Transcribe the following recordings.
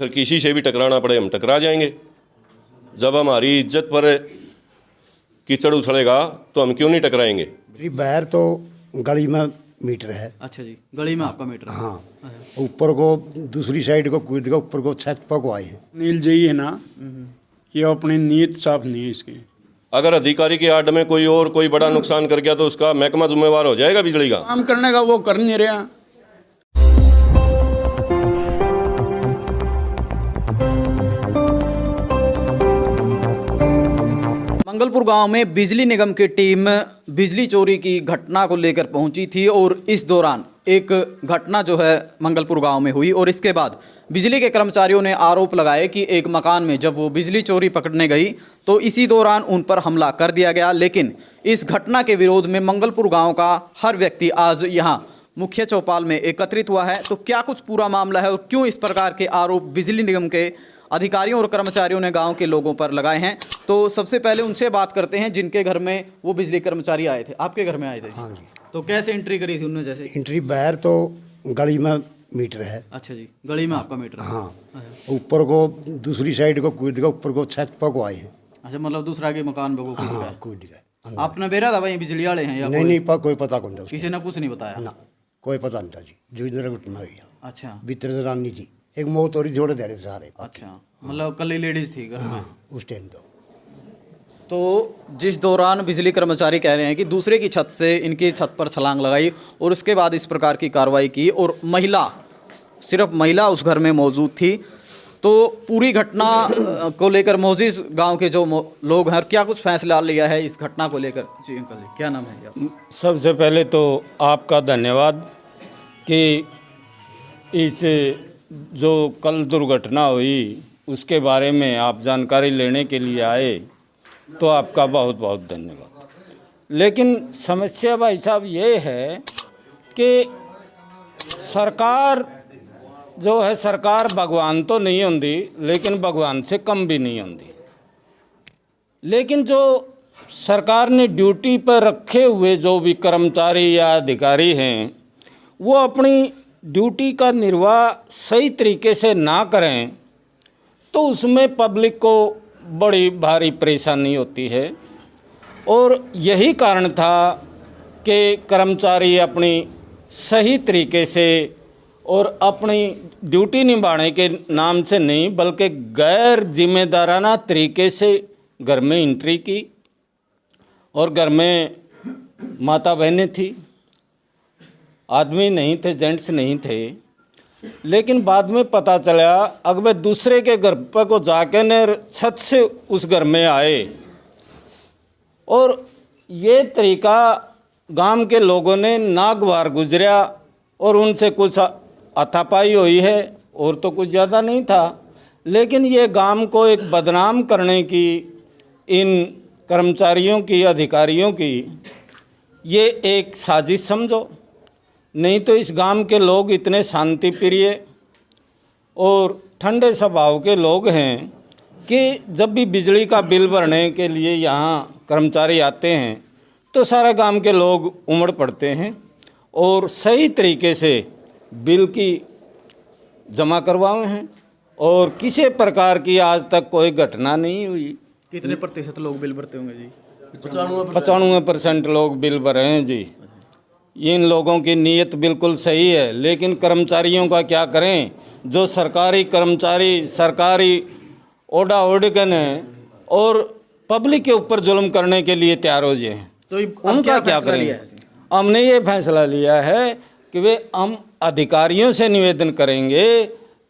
फिर किसी से भी टकराना पड़े हम टकरा जाएंगे। जब हमारी इज्जत पर कीचड़ उछलेगा तो हम क्यों नहीं टकराएंगे। मेरी बैर तो गली में मीटर है। अच्छा जी, गली में आपका मीटर है। हाँ, ऊपर को दूसरी साइड को कूद गया, ऊपर को छत पर को आए हैं। नील जी है ना, ये अपनी नीयत साफ नहीं है इसकी। अगर अधिकारी के आड़ में कोई और कोई बड़ा नुकसान कर गया तो उसका महकमा जिम्मेवार हो जाएगा बिजली का। काम करने का वो कर नहीं रहा। मंगलपुर गांव में बिजली निगम की टीम बिजली चोरी की घटना को लेकर पहुंची थी और इस दौरान एक घटना जो है मंगलपुर गांव में हुई और इसके बाद बिजली के कर्मचारियों ने आरोप लगाए कि एक मकान में जब वो बिजली चोरी पकड़ने गई तो इसी दौरान उन पर हमला कर दिया गया। लेकिन इस घटना के विरोध में मंगलपुर गाँव का हर व्यक्ति आज यहाँ मुख्य चौपाल में एकत्रित हुआ है। तो क्या कुछ पूरा मामला है और क्यों इस प्रकार के आरोप बिजली निगम के अधिकारियों और कर्मचारियों ने गांव के लोगों पर लगाए हैं, तो सबसे पहले उनसे बात करते हैं जिनके घर में वो बिजली कर्मचारी आए थे। आपके घर में आए थे? हाँ जी। तो कैसे एंट्री करी थी उन्होंने? जैसे एंट्री बैर तो गली में मीटर है। अच्छा जी, गली में आपका मीटर है। हाँ, ऊपर को दूसरी साइड को कूद गया, ऊपर को छत पर को आए हैं। अच्छा, मतलब दूसरा के मकान पे वो कूद हाँ, गए। कूद गए। आपने बेरा था भाई बिजली वाले हैं या नहीं कोई? नहीं, कोई पता कौन था उसको। किसी ने कुछ नहीं बताया ना, कोई पता नहीं था जी। जो इधर घटना हुई, अच्छा भीतर रानी थी, एक मौत और जोड़े दे रहे सारे। अच्छा, मतलब कल ही लेडीज थी घर में उस टाइम तो जिस दौरान बिजली कर्मचारी कह रहे हैं कि दूसरे की छत से इनकी छत पर छलांग लगाई और उसके बाद इस प्रकार की कार्रवाई की और सिर्फ महिला उस घर में मौजूद थी। तो पूरी घटना को लेकर मौजूद गांव के जो लोग हैं, क्या कुछ फैसला लिया है इस घटना को लेकर? जी अंकल जी, क्या नाम है आपका? सबसे पहले तो आपका धन्यवाद कि इस जो कल दुर्घटना हुई उसके बारे में आप जानकारी लेने के लिए आए, तो आपका बहुत बहुत धन्यवाद। लेकिन समस्या भाई साहब ये है कि सरकार जो है, सरकार भगवान तो नहीं होती लेकिन भगवान से कम भी नहीं होती। लेकिन जो सरकार ने ड्यूटी पर रखे हुए जो भी कर्मचारी या अधिकारी हैं, वो अपनी ड्यूटी का निर्वाह सही तरीके से ना करें तो उसमें पब्लिक को बड़ी भारी परेशानी होती है। और यही कारण था कि कर्मचारी अपनी सही तरीके से और अपनी ड्यूटी निभाने के नाम से नहीं बल्कि गैर जिम्मेदाराना तरीके से घर में एंट्री की और घर में माता बहनें थी, आदमी नहीं थे, जेंट्स नहीं थे। लेकिन बाद में पता चला अगर दूसरे के घर पर को जाके ने छत से उस घर में आए और ये तरीका गांव के लोगों ने नागवार गुजरा और उनसे कुछ हाथापाई हुई है और तो कुछ ज़्यादा नहीं था। लेकिन ये गांव को एक बदनाम करने की इन कर्मचारियों की, अधिकारियों की, ये एक साजिश समझो। नहीं तो इस गांव के लोग इतने शांति प्रिय और ठंडे स्वभाव के लोग हैं कि जब भी बिजली का बिल भरने के लिए यहाँ कर्मचारी आते हैं तो सारा गांव के लोग उमड़ पड़ते हैं और सही तरीके से बिल की जमा करवाए हैं और किसी प्रकार की आज तक कोई घटना नहीं हुई। कितने प्रतिशत लोग बिल भरते होंगे जी? 95% लोग बिल भरे हैं जी। इन लोगों की नीयत बिल्कुल सही है, लेकिन कर्मचारियों का क्या करें? जो सरकारी कर्मचारी सरकारी ओडा ओडगन है और पब्लिक के ऊपर जुल्म करने के लिए तैयार हो जाए, तो उनका क्या करें? हमने ये फैसला लिया है कि वे हम अधिकारियों से निवेदन करेंगे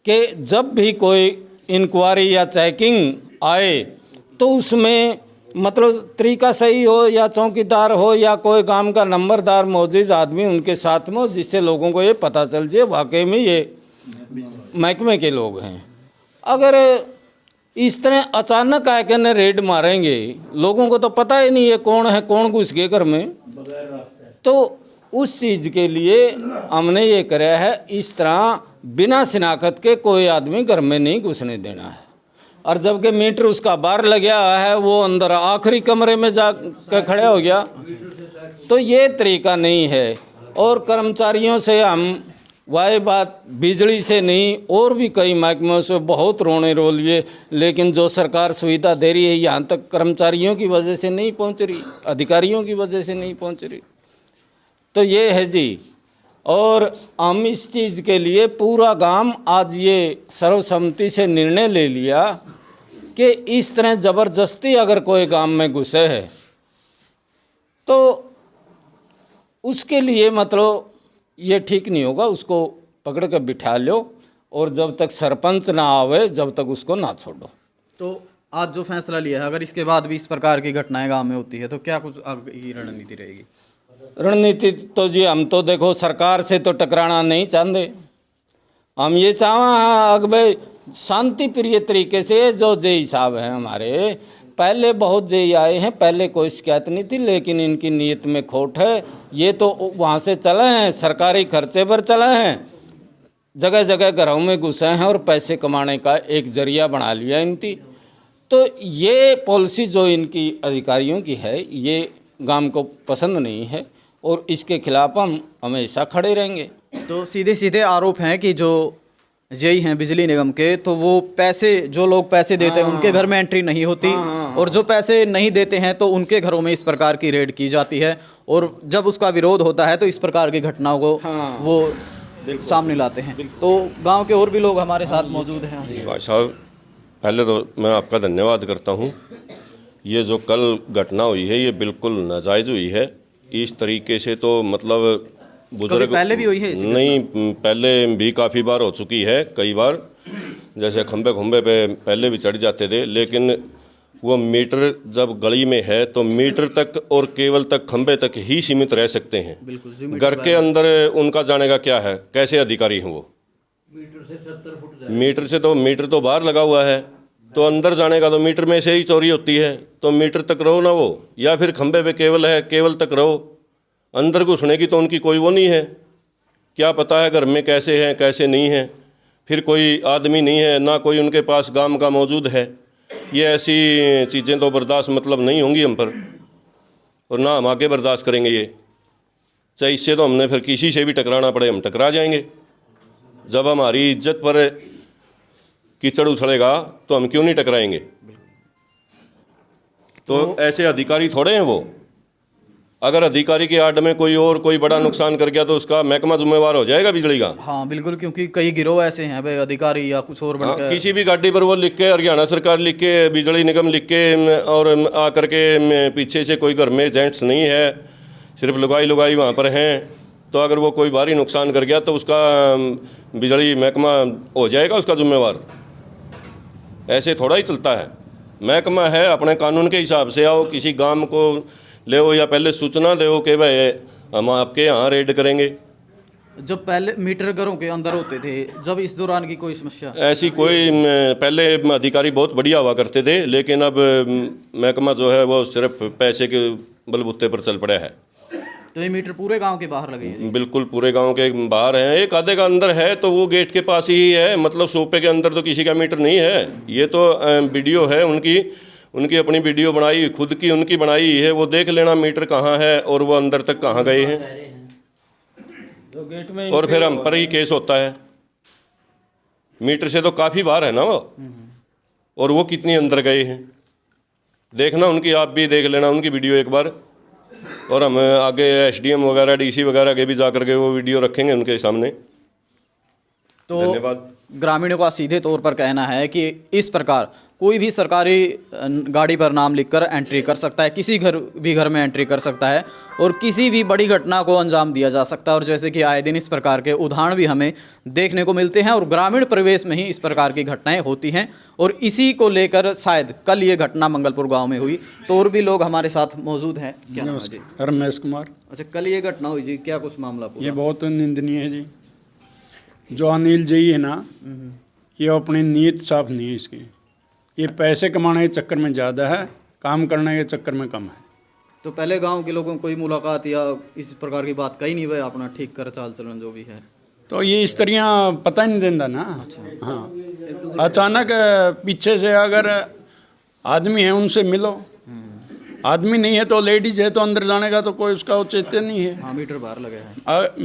कि जब भी कोई इंक्वायरी या चेकिंग आए तो उसमें मतलब तरीका सही हो या चौकीदार हो या कोई गांव का नंबरदार मौजूद आदमी उनके साथ में हो, जिससे लोगों को ये पता चल जाए वाकई में ये महकमे के लोग हैं। अगर इस तरह अचानक आके न रेड मारेंगे, लोगों को तो पता ही नहीं है कौन है कौन घुस गए घर में, तो उस चीज़ के लिए हमने ये कराया है इस तरह बिना शिनाख्त के कोई आदमी घर में नहीं घुसने देना है। और जबकि मीटर उसका बाहर लग गया है, वो अंदर आखिरी कमरे में जा कर खड़ा हो गया, तो ये तरीका नहीं है। और कर्मचारियों से हम वही बात बिजली से नहीं और भी कई महकमों से बहुत रोने रो लिए, लेकिन जो सरकार सुविधा दे रही है यहाँ तक कर्मचारियों की वजह से नहीं पहुँच रही, अधिकारियों की वजह से नहीं पहुँच रही। तो ये है जी। और हम इस चीज़ के लिए पूरा गांव आज ये सर्वसम्मति से निर्णय ले लिया कि इस तरह ज़बरदस्ती अगर कोई गांव में घुसे है तो उसके लिए मतलब ये ठीक नहीं होगा, उसको पकड़ कर बिठा लो और जब तक सरपंच ना आवे जब तक उसको ना छोड़ो। तो आज जो फैसला लिया है, अगर इसके बाद भी इस प्रकार की घटनाएं गांव में होती है तो क्या कुछ आगे की रणनीति रहेगी? रणनीति तो जी हम तो देखो सरकार से तो टकराना नहीं चाहते, हम ये चाहें अगर भाई शांति प्रिय तरीके से जो जेई साहब हैं हमारे, पहले बहुत जेई आए हैं, पहले कोई शिकायत नहीं थी, लेकिन इनकी नीयत में खोट है। ये तो वहाँ से चले हैं, सरकारी खर्चे पर चले हैं, जगह जगह घरों में घुसे हैं और पैसे कमाने का एक जरिया बना लिया इनकी। तो ये पॉलिसी जो इनकी अधिकारियों की है ये गांव को पसंद नहीं है और इसके खिलाफ हम हमेशा खड़े रहेंगे। तो सीधे सीधे आरोप हैं कि जो जेई हैं बिजली निगम के, तो वो पैसे, जो लोग पैसे देते हैं उनके घर में एंट्री नहीं होती, और जो पैसे नहीं देते हैं तो उनके घरों में इस प्रकार की रेड की जाती है, और जब उसका विरोध होता है तो इस प्रकार की घटनाओं को वो सामने लाते हैं। तो गांव के और भी लोग हमारे साथ मौजूद हैं। भाई साहब, पहले तो मैं आपका धन्यवाद करता हूँ। ये जो कल घटना हुई है ये बिल्कुल नाजायज़ हुई है। इस तरीके से तो मतलब बुजुर्ग पहले भी हुई है नहीं, पहले भी काफ़ी बार हो चुकी है, कई बार, जैसे खंबे पे पहले भी चढ़ जाते थे, लेकिन वो मीटर जब गली में है तो मीटर तक और केबल तक, खंबे तक ही सीमित रह सकते हैं। घर के अंदर उनका जाने का क्या है, कैसे अधिकारी हैं वो? मीटर तो बाहर लगा हुआ है, तो अंदर जाने का तो मीटर में से ही चोरी होती है। तो मीटर तक रहो ना वो, या फिर खंबे पे केबल है, केबल तक रहो। अंदर घुसने की तो उनकी कोई वो नहीं है। क्या पता है घर में कैसे हैं कैसे नहीं हैं, फिर कोई आदमी नहीं है ना कोई उनके पास गांव का मौजूद है। ये ऐसी चीज़ें तो बर्दाश्त मतलब नहीं होंगी हम पर, और ना हम आगे बर्दाश्त करेंगे ये। चाहे इससे तो हमने फिर किसी से भी टकराना पड़े हम टकरा जाएंगे। जब हमारी इज्जत पर कीचड़ उछलेगा तो हम क्यों नहीं टकराएंगे? तो ऐसे अधिकारी थोड़े हैं वो। अगर अधिकारी के आड़ में कोई बड़ा नुकसान कर गया तो उसका महकमा जिम्मेवार हो जाएगा बिजली का। हाँ बिल्कुल, क्योंकि कई गिरोह ऐसे हैं भाई, अधिकारी या कुछ और बनकर किसी भी गाड़ी पर वो लिख के, हरियाणा सरकार लिख के, बिजली निगम लिख के, और आकर के पीछे से कोई घर में एजेंट्स नहीं है, सिर्फ लुगाई वहाँ पर हैं, तो अगर वो कोई भारी नुकसान कर गया तो उसका बिजली महकमा हो जाएगा उसका जिम्मेवार। ऐसे थोड़ा ही चलता है। महकमा है, अपने कानून के हिसाब से आओ, किसी गांव को ले या पहले सूचना दो कि भाई हम आपके यहाँ रेड करेंगे। जब पहले मीटर घरों के अंदर होते थे, जब इस दौरान की कोई समस्या ऐसी कोई, पहले अधिकारी बहुत बढ़िया हुआ करते थे, लेकिन अब महकमा जो है वो सिर्फ पैसे के बलबूते पर चल पड़ा है। तो ये मीटर पूरे गांव के बाहर लगे हैं? बिल्कुल पूरे गांव के बाहर हैं। एक आधे का अंदर है तो वो गेट के पास ही है, मतलब सोपे के अंदर तो किसी का मीटर नहीं है। ये तो वीडियो है उनकी अपनी वीडियो बनाई, खुद की उनकी बनाई है, वो देख लेना मीटर कहाँ है और वो अंदर तक कहाँ गए हैं, तो गेट में और फिर हम पर ही केस होता है। मीटर से तो काफ़ी बाहर है ना वो, और वो कितनी अंदर गए हैं देखना उनकी, आप भी देख लेना उनकी वीडियो एक बार। और हम आगे एसडीएम वगैरह, डीसी वगैरह के भी जा करके वो वीडियो रखेंगे उनके सामने। तो धन्यवाद। ग्रामीणों का सीधे तौर पर कहना है कि इस प्रकार कोई भी सरकारी गाड़ी पर नाम लिखकर एंट्री कर सकता है, किसी घर में एंट्री कर सकता है, और किसी भी बड़ी घटना को अंजाम दिया जा सकता है। और जैसे कि आए दिन इस प्रकार के उदाहरण भी हमें देखने को मिलते हैं, और ग्रामीण परिवेश में ही इस प्रकार की घटनाएं होती हैं। और इसी को लेकर शायद कल ये घटना मंगलपुर गांव में हुई। तो और भी लोग हमारे साथ मौजूद हैं। क्या नाम है जी? रमेश कुमार। अच्छा, कल ये घटना हुई जी, क्या कुछ मामला पूरा? ये बहुत निंदनीय है जी। जो अनिल जी है ना, ये अपनी नीयत साफ नहीं है इसकी। ये पैसे कमाने के चक्कर में ज़्यादा है, काम करने के चक्कर में कम है। तो पहले गांव के लोगों को कोई मुलाकात या इस प्रकार की बात कही नहीं, भाई अपना ठीक कर चाल चलन जो भी है? तो ये इस तरह पता ही नहीं देता ना। हाँ, अचानक पीछे से अगर आदमी है उनसे मिलो, आदमी नहीं है तो लेडीज है तो अंदर जाने का तो कोई उसका औचित्य नहीं है। हाँ, मीटर बाहर लगे हैं।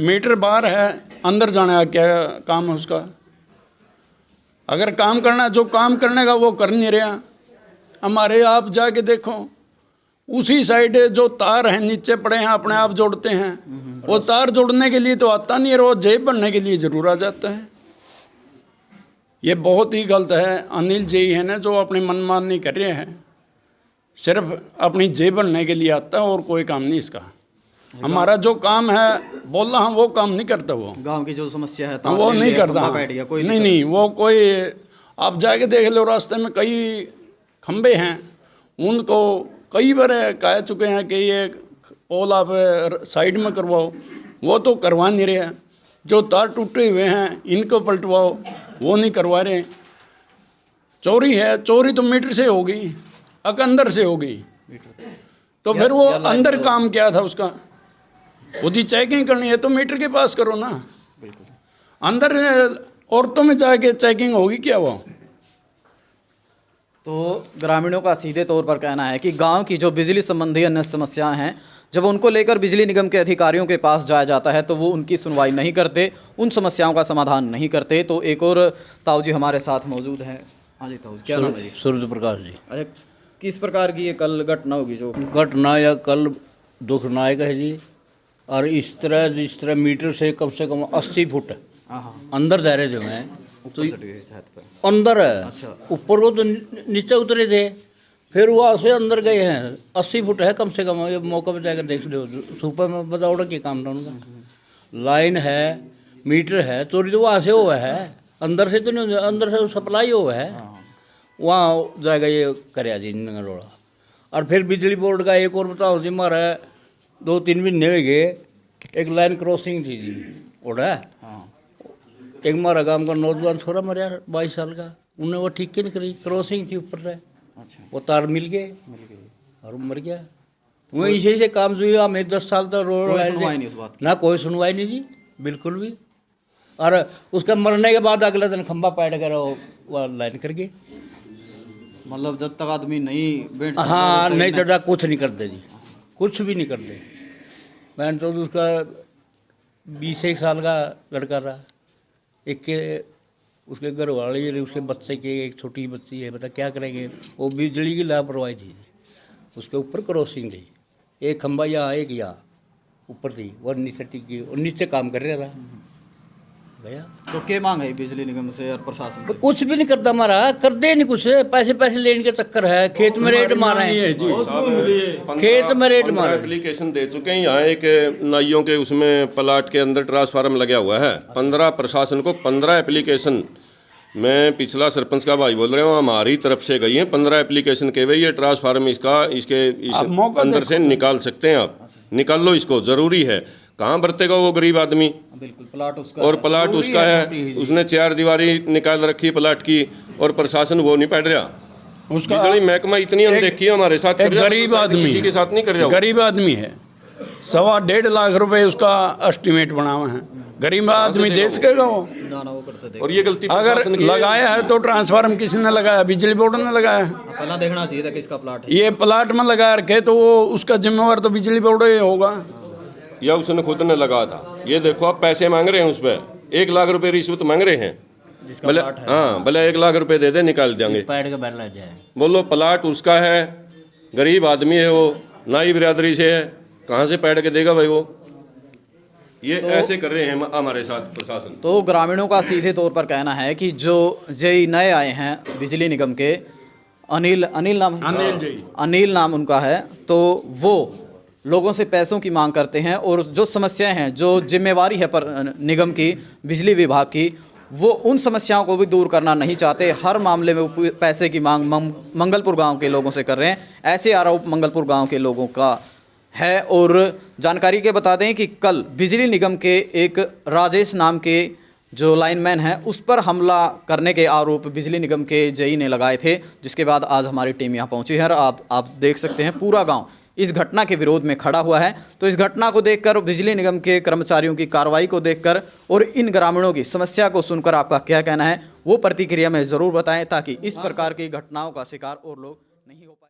मीटर बाहर है, अंदर जाने का क्या काम है उसका? अगर काम करना, जो काम करने का वो कर नहीं रहा। हमारे आप जाके देखो, उसी साइड जो तार हैं नीचे पड़े हैं, अपने आप जोड़ते हैं। वो तार जोड़ने के लिए तो आता नहीं है, वो जेब बनने के लिए जरूर आ जाता है। ये बहुत ही गलत है। अनिल जी है ना, जो अपनी मनमानी कर रहे हैं, सिर्फ अपनी जेब बनने के लिए आता है और कोई काम नहीं इसका। हमारा जो काम है बोलना, हम वो काम नहीं करता। वो गांव की जो समस्या है वो नहीं करता। कोई नहीं, वो कोई, आप जाके देख लो, रास्ते में कई खंबे हैं, उनको कई बार कह चुके हैं कि ये पोल आप साइड में करवाओ, वो तो करवा नहीं रहे। जो तार टूटे हुए हैं इनको पलटवाओ, वो नहीं करवा रहे। चोरी है, चोरी तो मीटर से होगी, अंदर से होगी, तो फिर वो अंदर काम क्या था उसका? खुद ही चेकिंग करनी है तो मीटर के पास करो ना। अंदर औरतों में जाके चेकिंग होगी क्या वो? तो ग्रामीणों का सीधे तौर पर कहना है कि गांव की जो बिजली संबंधी अन्य समस्याएं हैं, जब उनको लेकर बिजली निगम के अधिकारियों के पास जाया जाता है तो वो उनकी सुनवाई नहीं करते, उन समस्याओं का समाधान नहीं करते। तो एक और ताऊ जी हमारे साथ मौजूद हैं। हाँ जी ताऊ जी, क्या नाम है जी? सूर्य प्रकाश जी। अच्छा, किस प्रकार की ये कल घटना होगी? जो घटना या कल दुखनायक है जी। और जिस तरह मीटर से कम 80 फुट अंदर जा रहे थे मैं, तो अंदर है। अच्छा। ऊपर को तो नीचे उतरे थे, फिर वहाँ से अंदर गए हैं। 80 फुट है कम से कम। ये मौका पे जाकर देख लो, सुपर में बताओ क्या काम था उनका। लाइन है, मीटर है, चोरी तो वहाँ से हुआ है, अंदर से तो नहीं, अंदर से सप्लाई हुआ है। वहाँ जाएगा ये कराया जी रोड़ा। और फिर बिजली बोर्ड का एक और बताओ जी, हमारा 2-3 महीने हो गए, एक लाइन क्रॉसिंग थी जी ओढ़ा। एक हमारा गांव का नौजवान छोरा मरा 22 साल का, उन्हें वो ठीक नहीं करी, क्रॉसिंग थी ऊपर से। वो तार मिल गए और मर गया। वो इसी से काम जो हमें 10 साल तक रोड ना कोई सुनवाई नहीं जी, बिल्कुल भी। और उसका मरने के बाद अगले दिन खंबा पैड कर वो लाइन कर गए। मतलब जब तक आदमी नहीं बैठ, हाँ, नहीं चढ़ा कुछ नहीं करते जी, कुछ भी नहीं करते। मैं तो उसका 20 साल का लड़का रहा, एक के उसके घर वाले जी, उसके बच्चे के एक छोटी बच्ची है, बता क्या करेंगे। वो बिजली की लापरवाही थी, उसके ऊपर क्रॉसिंग थी, एक खंबा यहाँ एक यहाँ ऊपर थी, और नीचे टिकी और नीचे काम कर रहा था गया। तो क्या मांग है बिजली निगम से और प्रशासन से? तो कुछ भी नहीं करता हमारा, करते नहीं कुछ। पैसे लेने के चक्कर है, खेत में रेट मारा है, खेत में रेट मारा। एप्लीकेशन दे चुके हैं। यहाँ एक नाइयों के उसमें प्लाट के अंदर ट्रांसफार्मर लगा हुआ है। 15 प्रशासन को 15 एप्लीकेशन, मैं पिछला सरपंच का भाई बोल रहा हूँ, हमारी तरफ से गई हैं 15 एप्लीकेशन के भाई ये ट्रांसफार्मर इसके अंदर से निकाल सकते हैं आप, निकाल लो इसको, ज़रूरी है। कहाँ बरतेगा वो गरीब आदमी? बिल्कुल, प्लाट उसका और प्लाट उसका है, उसने 4 दीवारी निकाल रखी प्लाट की, और प्रशासन वो नहीं पढ़ रहा। उसका बिजली महकमा इतनी अनदेखी है हमारे साथ, गरीब आदमी किसी के साथ नहीं कर रहा। गरीब आदमी है, 1.5 लाख रुपए उसका एस्टिमेट बना हुआ है। गरीब आदमी दे सकेगा वो? ना वो करते थे। और ये गलती अगर लगाया है तो ट्रांसफार्मर किसने लगाया? बिजली बोर्ड ने लगाया है। पहला देखना चाहिए था किसका प्लाट है। ये प्लाट में लगा रखे तो वो उसका जिम्मेवार तो बिजली बोर्ड ही होगा, या उसने खुद ने लगा था। ये देखो आप पैसे मांग रहे हैं उस पर, 1 लाख रुपए रिश्वत मांग रहे हैं। भले हाँ, भले 1 लाख रुपए दे दे, निकाल देंगे। पैड का बैल जाए, बोलो प्लाट उसका है, गरीब आदमी है वो, नाई बिरादरी से है, कहाँ से पैड के देगा भाई वो? ये ऐसे कर रहे हैं हमारे साथ प्रशासन। तो ग्रामीणों का सीधे तौर पर कहना है कि जो जेई नए आए हैं बिजली निगम के, अनिल नाम उनका है, तो वो लोगों से पैसों की मांग करते हैं, और जो समस्याएं हैं, जो जिम्मेवारी है पर निगम की, बिजली विभाग की, वो उन समस्याओं को भी दूर करना नहीं चाहते। हर मामले में वो पैसे की मांग मंगलपुर गांव के लोगों से कर रहे हैं। ऐसे आरोप मंगलपुर गांव के लोगों का है। और जानकारी के बता दें कि कल बिजली निगम के एक राजेश नाम के जो लाइनमैन है, उस पर हमला करने के आरोप बिजली निगम के जेई ने लगाए थे, जिसके बाद आज हमारी टीम यहाँ पहुँची है। आप देख सकते हैं पूरा गाँव इस घटना के विरोध में खड़ा हुआ है। तो इस घटना को देखकर, बिजली निगम के कर्मचारियों की कार्रवाई को देखकर और इन ग्रामीणों की समस्या को सुनकर आपका क्या कहना है, वो प्रतिक्रिया में ज़रूर बताएं, ताकि इस प्रकार की घटनाओं का शिकार और लोग नहीं हो पाए।